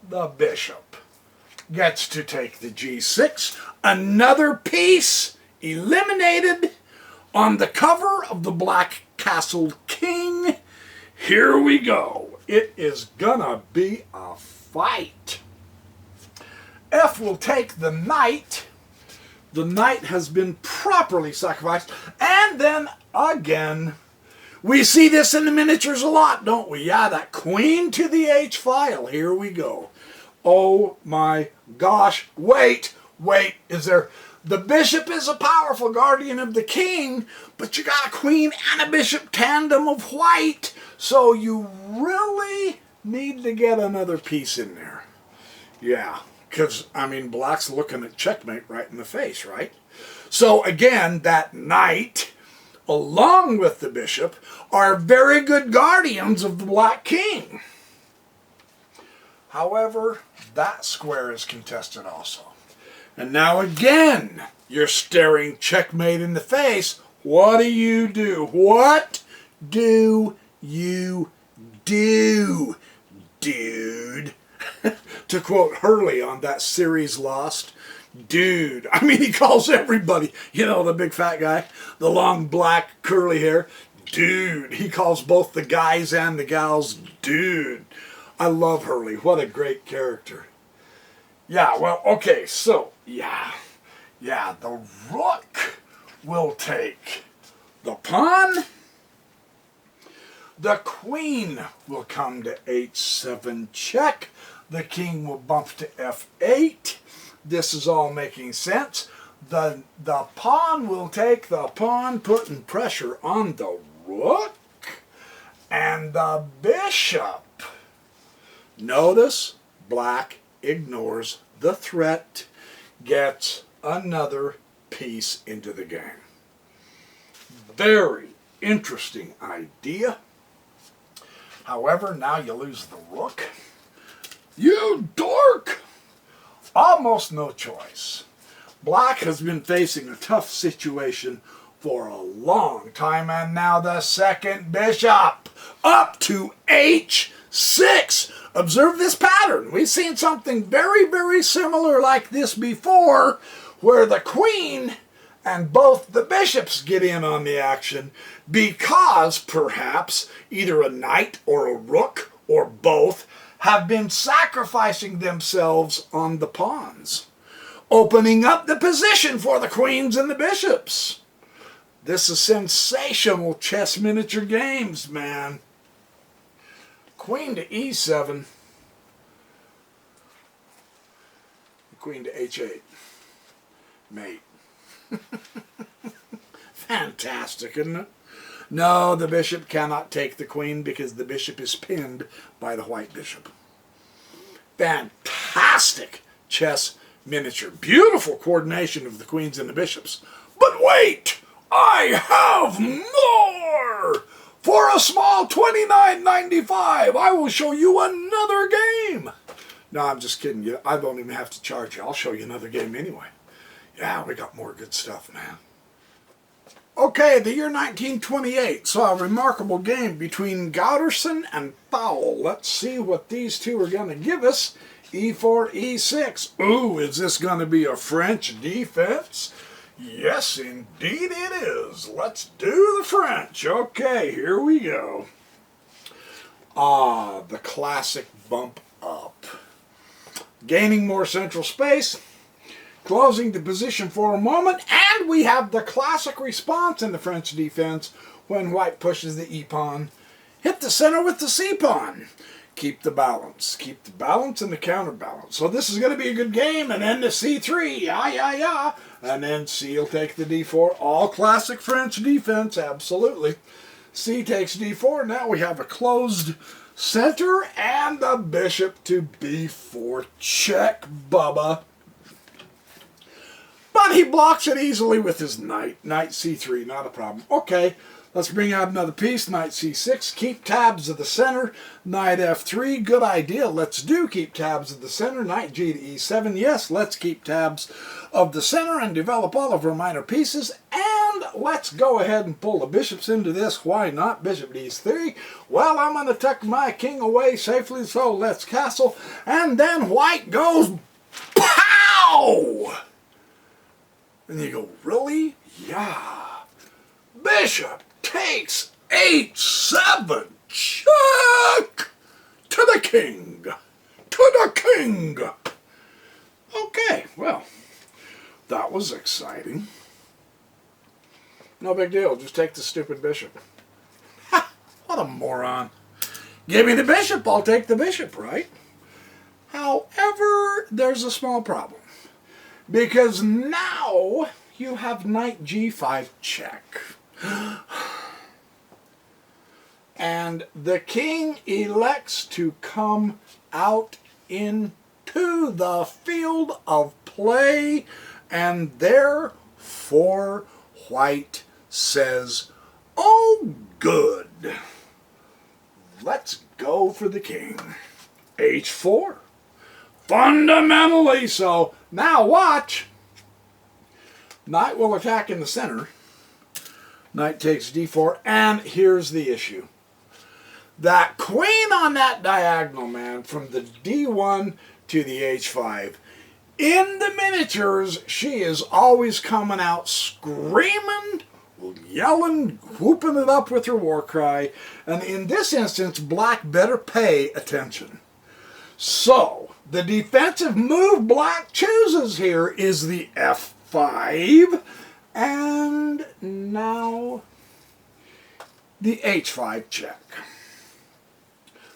[SPEAKER 1] the bishop gets to take the g6. Another piece eliminated on the cover of the black castled king. Here we go. It is gonna be a fight. F will take the knight. The knight has been properly sacrificed. And then again, we see this in the miniatures a lot, don't we? Yeah, that queen to the h file. Here we go. Oh my gosh. Wait, is there... The bishop is a powerful guardian of the king, but you got a queen and a bishop tandem of white, so you really need to get another piece in there. Yeah, because, I mean, black's looking at checkmate right in the face, right? So, again, that knight, along with the bishop, are very good guardians of the black king. However, that square is contested also. And now again, you're staring checkmate in the face. What do? What do you do, dude? To quote Hurley on that series Lost, dude. I mean, he calls everybody, you know, the big fat guy, the long black curly hair, dude. He calls both the guys and the gals dude. I love Hurley. What a great character. Yeah, well, okay, so, yeah, the rook will take the pawn. The queen will come to h7 check. The king will bump to f8. This is all making sense. The pawn will take the pawn, putting pressure on the rook. And the bishop. Notice black ignores the threat, gets another piece into the game. Very interesting idea. However, now you lose the rook. You dork! Almost no choice. Black has been facing a tough situation for a long time, and now the second bishop up to h6. Observe this pattern. We've seen something very, very similar like this before, where the queen and both the bishops get in on the action because perhaps either a knight or a rook or both have been sacrificing themselves on the pawns, opening up the position for the queens and the bishops. This is sensational chess miniature games, man. Queen to e7. Queen to h8. Mate. Fantastic, isn't it? No, the bishop cannot take the queen because the bishop is pinned by the white bishop. Fantastic chess miniature. Beautiful coordination of the queens and the bishops. But wait! I have more! For a small $29.95, I will show you another game. No, I'm just kidding you. I don't even have to charge you. I'll show you another game anyway. Yeah, we got more good stuff, man. Okay, the year 1928 saw a remarkable game between Gauderson and Fowle. Let's see what these two are going to give us. e4, e6. Ooh, is this going to be a French defense? Yes, indeed it is. Let's do the French. Okay, here we go. Ah, the classic bump up. Gaining more central space, closing the position for a moment, and we have the classic response in the French defense when white pushes the e-pawn. Hit the center with the c-pawn. Keep the balance. Keep the balance and the counterbalance. So this is going to be a good game, and then the c3. Yeah. And then c will take the d4. All classic French defense, absolutely. C takes d4. Now we have a closed center and the bishop to b4. Check, Bubba. But he blocks it easily with his knight. Knight c3, not a problem. Okay, let's bring out another piece. Knight c6. Keep tabs of the center. Knight f3. Good idea. Let's do keep tabs of the center. Knight g to e7. Yes, let's keep tabs of the center and develop all of our minor pieces. And let's go ahead and pull the bishops into this. Why not? Bishop d3. Well, I'm going to tuck my king away safely, so let's castle. And then white goes pow! And you go, really? Yeah. Bishop takes h7. Check! To the king. To the king. Okay, well, that was exciting. No big deal. Just take the stupid bishop. Ha! What a moron. Give me the bishop. I'll take the bishop, right? However, there's a small problem. Because now you have knight g5 check. And the king elects to come out into the field of play, and therefore white says, oh, good. Let's go for the king. h4. Fundamentally so. Now watch. Knight will attack in the center. Knight takes d4, and here's the issue. That queen on that diagonal, man, from the d1 to the h5, in the miniatures, she is always coming out screaming, yelling, whooping it up with her war cry. And in this instance, black better pay attention. So, the defensive move black chooses here is the f5. And now the h5 check.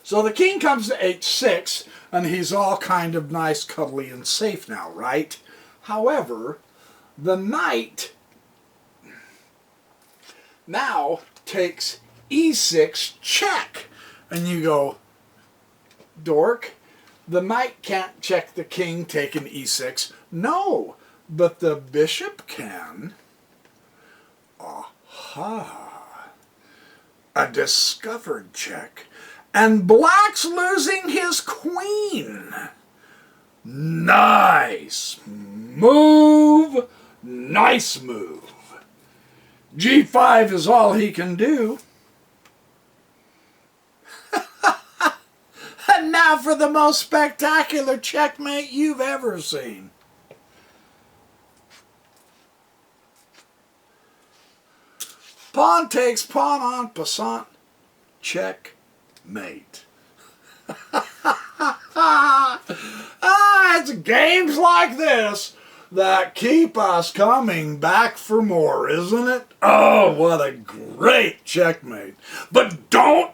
[SPEAKER 1] So the king comes to h6, and he's all kind of nice, cuddly, and safe now, right? However, the knight now takes e6 check. And you go, dork, the knight can't check the king taking e6. No, but the bishop can. Aha. A discovered check. And black's losing his queen. Nice move. Nice move. G5 is all he can do. And now for the most spectacular checkmate you've ever seen. Pawn takes pawn on passant. Checkmate. It's games like this that keep us coming back for more, isn't it? Oh, what a great checkmate. But don't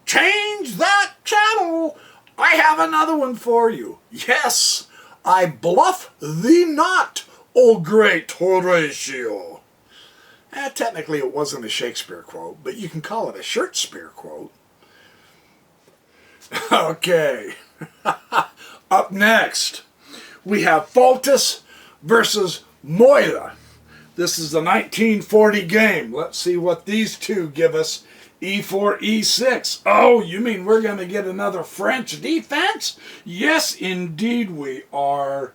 [SPEAKER 1] change that channel. I have another one for you. Yes, I bluff thee not, O great Horatio. Technically, it wasn't a Shakespeare quote, but you can call it a shirt spear quote. Okay. Up next, we have Fultus versus Moira. This is the 1940 game. Let's see what these two give us. E4, E6. Oh, you mean we're going to get another French defense? Yes, indeed we are.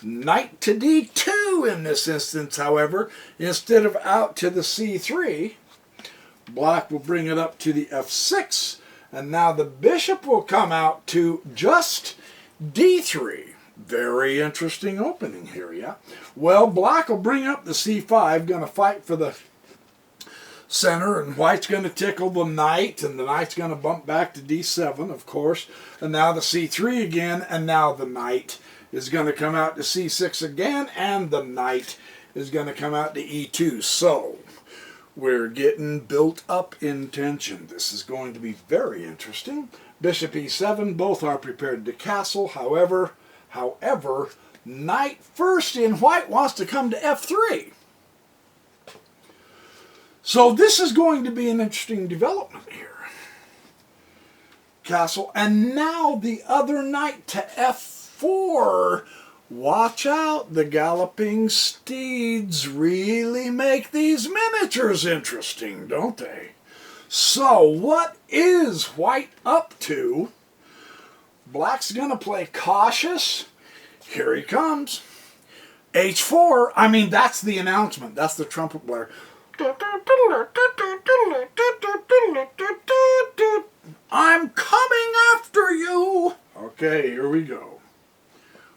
[SPEAKER 1] Knight to D2 in this instance, however. Instead of out to the C3, black will bring it up to the F6. And now the bishop will come out to just D3. Very interesting opening here, yeah? Well, black will bring up the C5, going to fight for the center, and white's going to tickle the knight, and the knight's going to bump back to D7, of course. And now the C3 again, and now the knight is going to come out to C6 again, and the knight is going to come out to E2. So, we're getting built up in tension. This is going to be very interesting. Bishop E7, both are prepared to castle. However, knight first in white wants to come to F3. So this is going to be an interesting development here. Castle, and now the other knight to F4. Watch out, the galloping steeds really make these miniatures interesting, don't they? So what is white up to? Black's going to play cautious. Here he comes. H4, I mean, that's the announcement. That's the trumpet blare. I'm coming after you. Okay, here we go.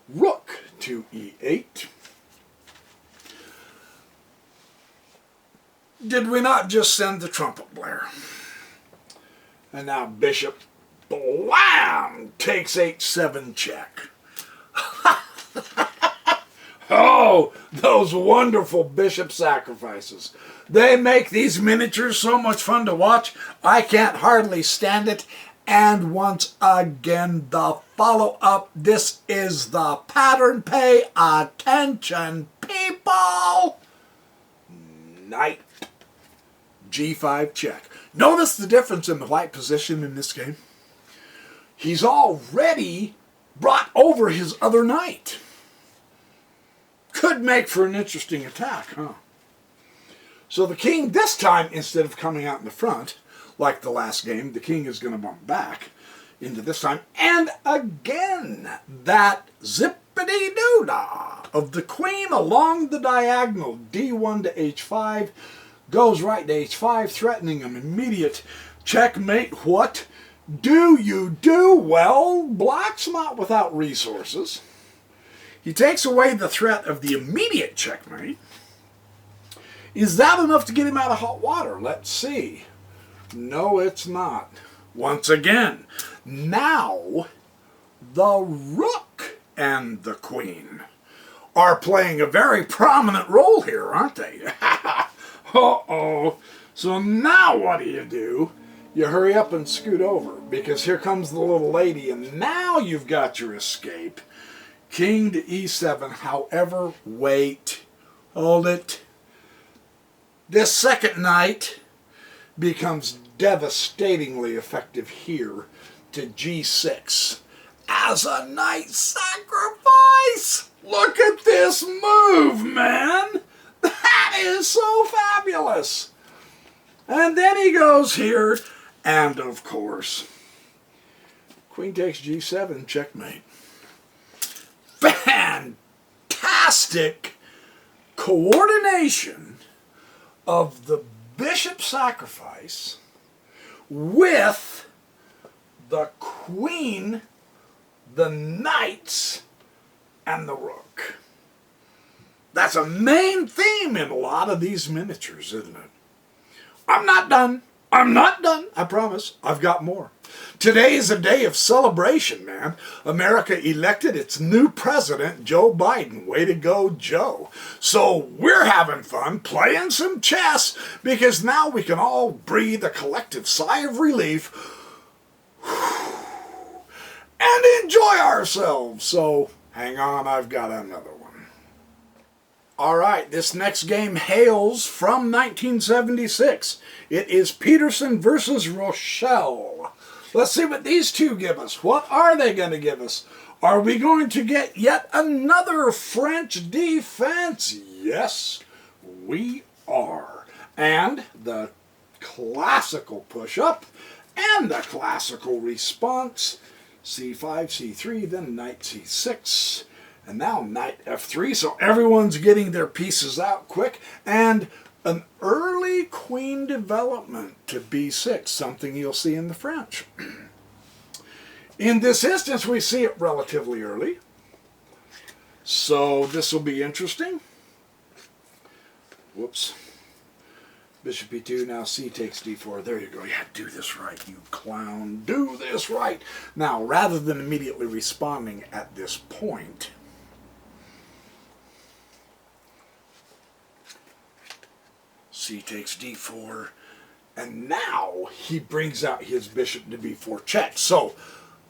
[SPEAKER 1] Rook to E8. Did we not just send the trumpet blare? And now bishop, blam, takes H7 check. Oh, those wonderful bishop sacrifices. They make these miniatures so much fun to watch. I can't hardly stand it. And once again, the follow-up. This is the pattern. Pay attention, people. Knight. G5 check. Notice the difference in the white position in this game. He's already brought over his other knight. Could make for an interesting attack, huh? So the king this time, instead of coming out in the front, like the last game, the king is going to bump back into this time. And again, that zippity-doo-dah of the queen along the diagonal, D1 to H5. goes right to h5, threatening an immediate checkmate. What do you do? Well, black's not without resources. He takes away the threat of the immediate checkmate. Is that enough to get him out of hot water? Let's see. No, it's not. Once again, now the rook and the queen are playing a very prominent role here, aren't they? Uh-oh. So now what do? You hurry up and scoot over, because here comes the little lady, and now you've got your escape. King to e7. However, wait. Hold it. This second knight becomes devastatingly effective here to g6 as a knight sacrifice. Look at this move, man. That is so fabulous. And then he goes here, and of course, queen takes g7, checkmate. Fantastic coordination of the bishop sacrifice with the queen, the knights, and the rook. That's a main theme in a lot of these miniatures, isn't it? I'm not done. I'm not done. I promise. I've got more. Today is a day of celebration, man. America elected its new president, Joe Biden. Way to go, Joe. So we're having fun playing some chess, because now we can all breathe a collective sigh of relief and enjoy ourselves. So hang on, I've got another one. All right, this next game hails from 1976. It is Peterson versus Rochelle. Let's see what these two give us. What are they going to give us? Are we going to get yet another French defense? Yes, we are. And the classical push-up and the classical response. c5, c3, then knight c6. And now knight f3, so everyone's getting their pieces out quick. And an early queen development to b6, something you'll see in the French. In this instance, we see it relatively early. So this will be interesting. Whoops. Bishop e2, now c takes d4. There you go. Yeah, do this right, you clown. Do this right. Now, rather than immediately responding at this point, c takes d4, and now he brings out his bishop to b4 check. So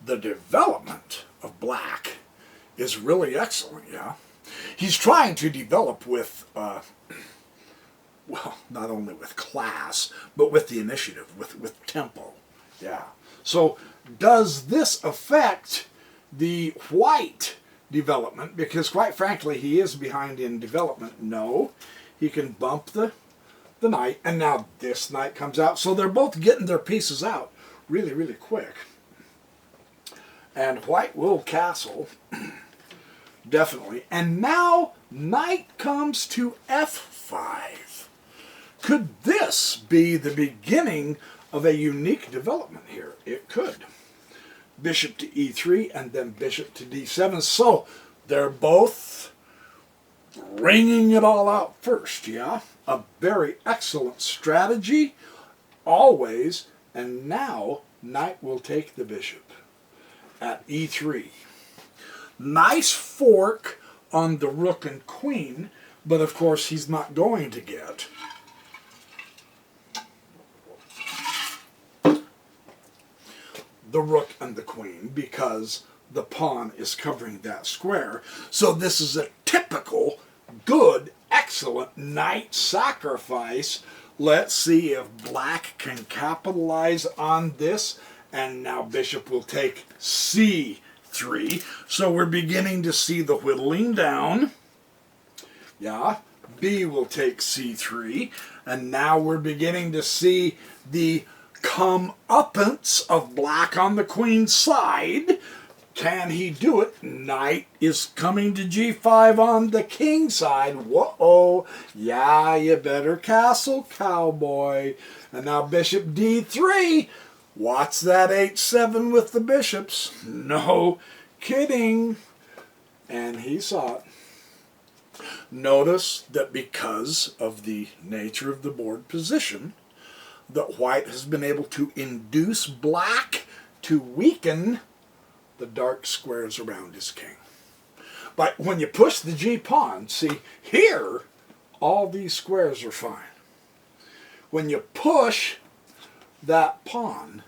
[SPEAKER 1] the development of black is really excellent, yeah? He's trying to develop with, well, not only with class, but with the initiative, with tempo, yeah. So does this affect the white development? Because quite frankly, he is behind in development. No, he can bump the knight, and now this knight comes out. So they're both getting their pieces out really, really quick. And white will castle, definitely. And now knight comes to f5. Could this be the beginning of a unique development here? It could. Bishop to e3 and then bishop to d7. So they're both ringing it all out first, yeah? A very excellent strategy, always. And now knight will take the bishop at e3. Nice fork on the rook and queen, but of course he's not going to get the rook and the queen because the pawn is covering that square. So this is a typical, good, excellent knight sacrifice. Let's see if black can capitalize on this. And now bishop will take c3. So we're beginning to see the whittling down. Yeah, b will take c3. And now we're beginning to see the comeuppance of black on the queen's side. Can he do it? Knight is coming to g5 on the king side. Whoa, yeah, you better castle, cowboy. And now bishop d3. What's that h7 with the bishops? No kidding. And he saw it. Notice that because of the nature of the board position, that white has been able to induce black to weaken the dark squares around his king. But when you push the g-pawn, see, here, all these squares are fine. When you push that pawn,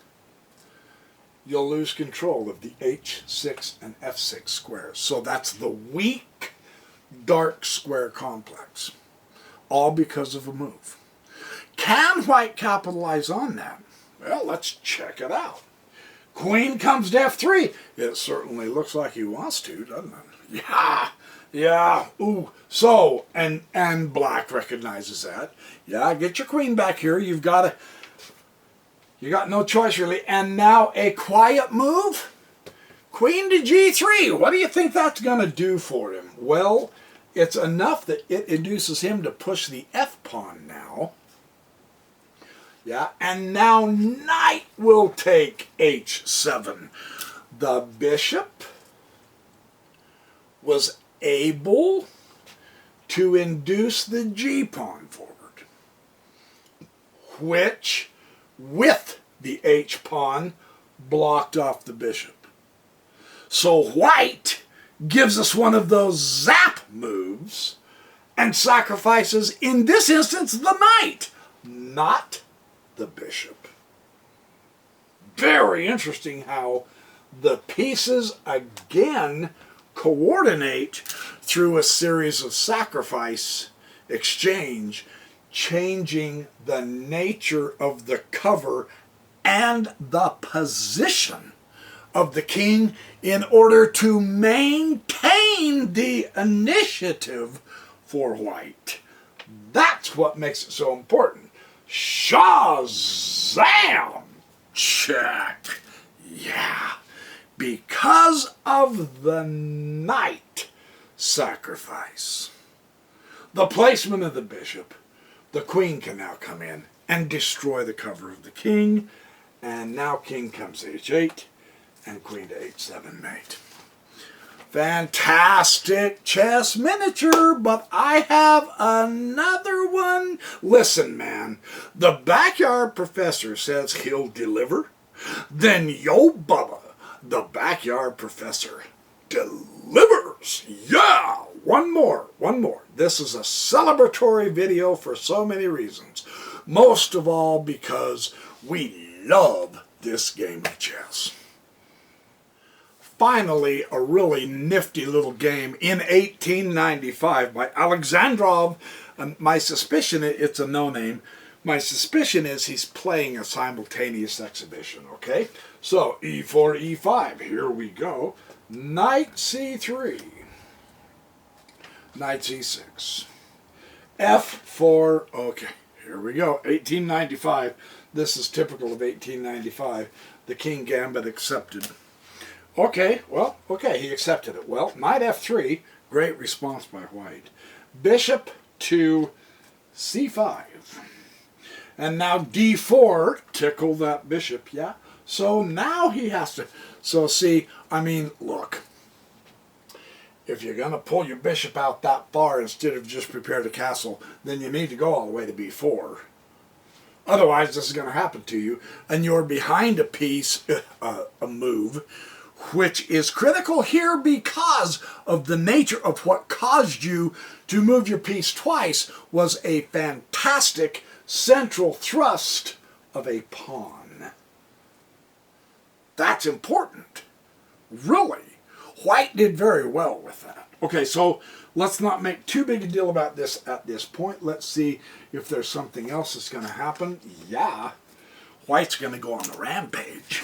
[SPEAKER 1] you'll lose control of the h6 and f6 squares. So that's the weak dark square complex, all because of a move. Can white capitalize on that? Well, let's check it out. Queen comes to f3. It certainly looks like he wants to, doesn't it? Yeah, ooh. So, and black recognizes that. Yeah, get your queen back here. You got no choice really. And now a quiet move. Queen to g3. What do you think that's going to do for him? Well, it's enough that it induces him to push the f-pawn now. Yeah, and now knight will take h7. The bishop was able to induce the g-pawn forward, which, with the h-pawn, blocked off the bishop. So white gives us one of those zap moves and sacrifices, in this instance, the knight, not the bishop. Very interesting how the pieces again coordinate through a series of sacrifice exchange, changing the nature of the cover and the position of the king in order to maintain the initiative for white. That's what makes it so important. Shazam! Check. Yeah. Because of the knight sacrifice, the placement of the bishop, the queen can now come in and destroy the cover of the king. And now king comes to h8 and queen to h7 mate. Fantastic chess miniature, but I have another one. Listen, man, the backyard professor says he'll deliver. Then yo, Bubba, the backyard professor, delivers. Yeah, one more. This is a celebratory video for so many reasons. Most of all because we love this game of chess. Finally, a really nifty little game in 1895 by Alexandrov. My suspicion, it's a no-name. My suspicion is he's playing a simultaneous exhibition, okay? So, e4, e5, here we go. Knight c3. Knight c6. f4, okay, here we go. 1895. This is typical of 1895. The king gambit accepted. Okay, well, okay, he accepted it. Well, knight f3, great response by white. Bishop to c5. And now d4, tickle that bishop, yeah? So now he has to, so see, I mean, look. If you're going to pull your bishop out that far instead of just prepare to castle, then you need to go all the way to b4. Otherwise, this is going to happen to you, and you're behind a piece, a move, which is critical here because of the nature of what caused you to move your piece twice was a fantastic central thrust of a pawn. That's important. Really. White did very well with that. Okay, so let's not make too big a deal about this at this point. Let's see if there's something else that's going to happen. Yeah. White's going to go on the rampage.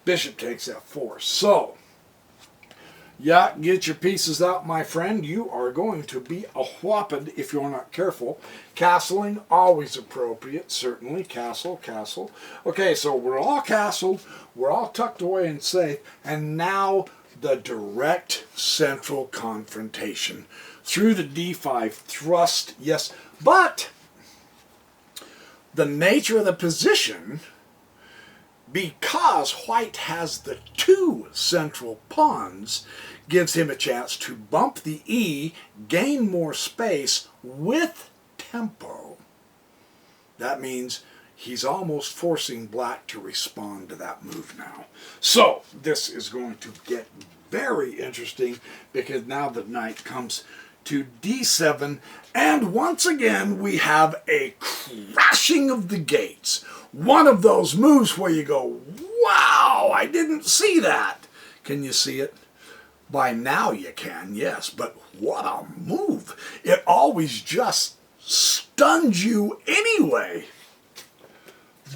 [SPEAKER 1] Bishop takes f4. So, yeah, get your pieces out, my friend. You are going to be a whopped if you're not careful. Castling, always appropriate, certainly. Castle, castle. Okay, so we're all castled. We're all tucked away and safe. And now the direct central confrontation through the d5 thrust, yes, but the nature of the position, because white has the two central pawns, gives him a chance to bump the e, gain more space with tempo. That means he's almost forcing black to respond to that move now. So this is going to get very interesting, because now the knight comes to d7, and once again we have a crashing of the gates. One of those moves where you go, wow, I didn't see that. Can you see it? By now you can, yes, but what a move. It always just stuns you anyway.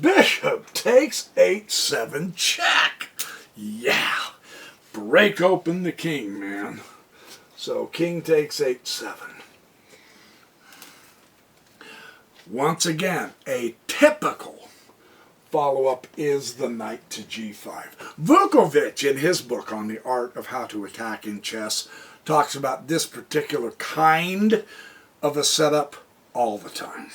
[SPEAKER 1] Bishop takes h7 check. Yeah, break open the king, man. So king takes h7. Once again, a typical follow-up is the knight to g5. Vukovic, in his book on the art of how to attack in chess, talks about this particular kind of a setup all the time.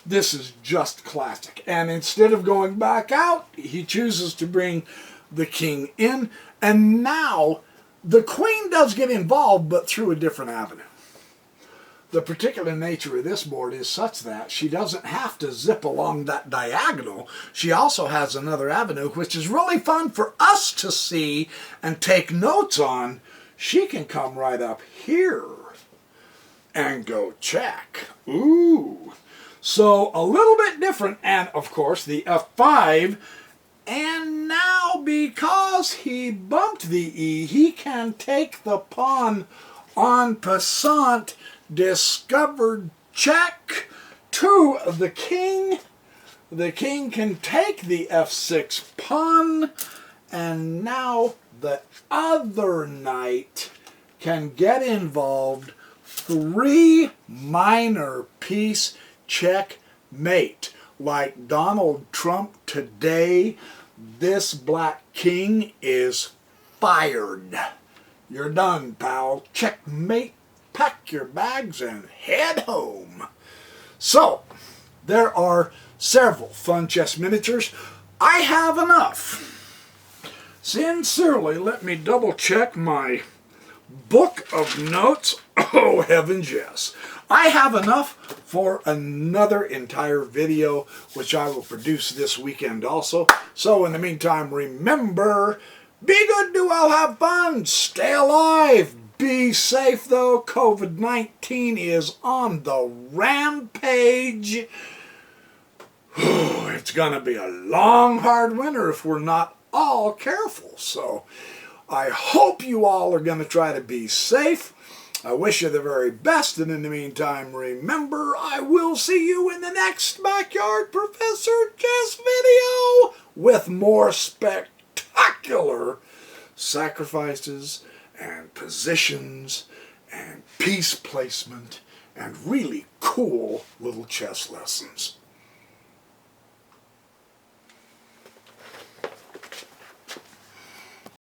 [SPEAKER 1] This is just classic. And instead of going back out, he chooses to bring the king in. And now the queen does get involved, but through a different avenue. The particular nature of this board is such that she doesn't have to zip along that diagonal. She also has another avenue, which is really fun for us to see and take notes on. She can come right up here and go check. Ooh. So a little bit different, and of course the f5, and now because he bumped the e, he can take the pawn on passant, discovered check to the king. The king can take the f6 pawn, and now the other knight can get involved. 3 minor piece checkmate. Like Donald Trump today, this black king is fired. You're done, pal. Checkmate. Pack your bags and head home. So, there are several fun chess miniatures. I have enough. Sincerely, let me double check my book of notes. Oh, heavens, yes. I have enough for another entire video, which I will produce this weekend also. So in the meantime, remember, be good, do well, have fun, stay alive, be safe though. COVID-19 is on the rampage. It's going to be a long, hard winter if we're not all careful. So I hope you all are going to try to be safe. I wish you the very best, and in the meantime, remember, I will see you in the next Backyard Professor Chess video with more spectacular sacrifices and positions and piece placement and really cool little chess lessons.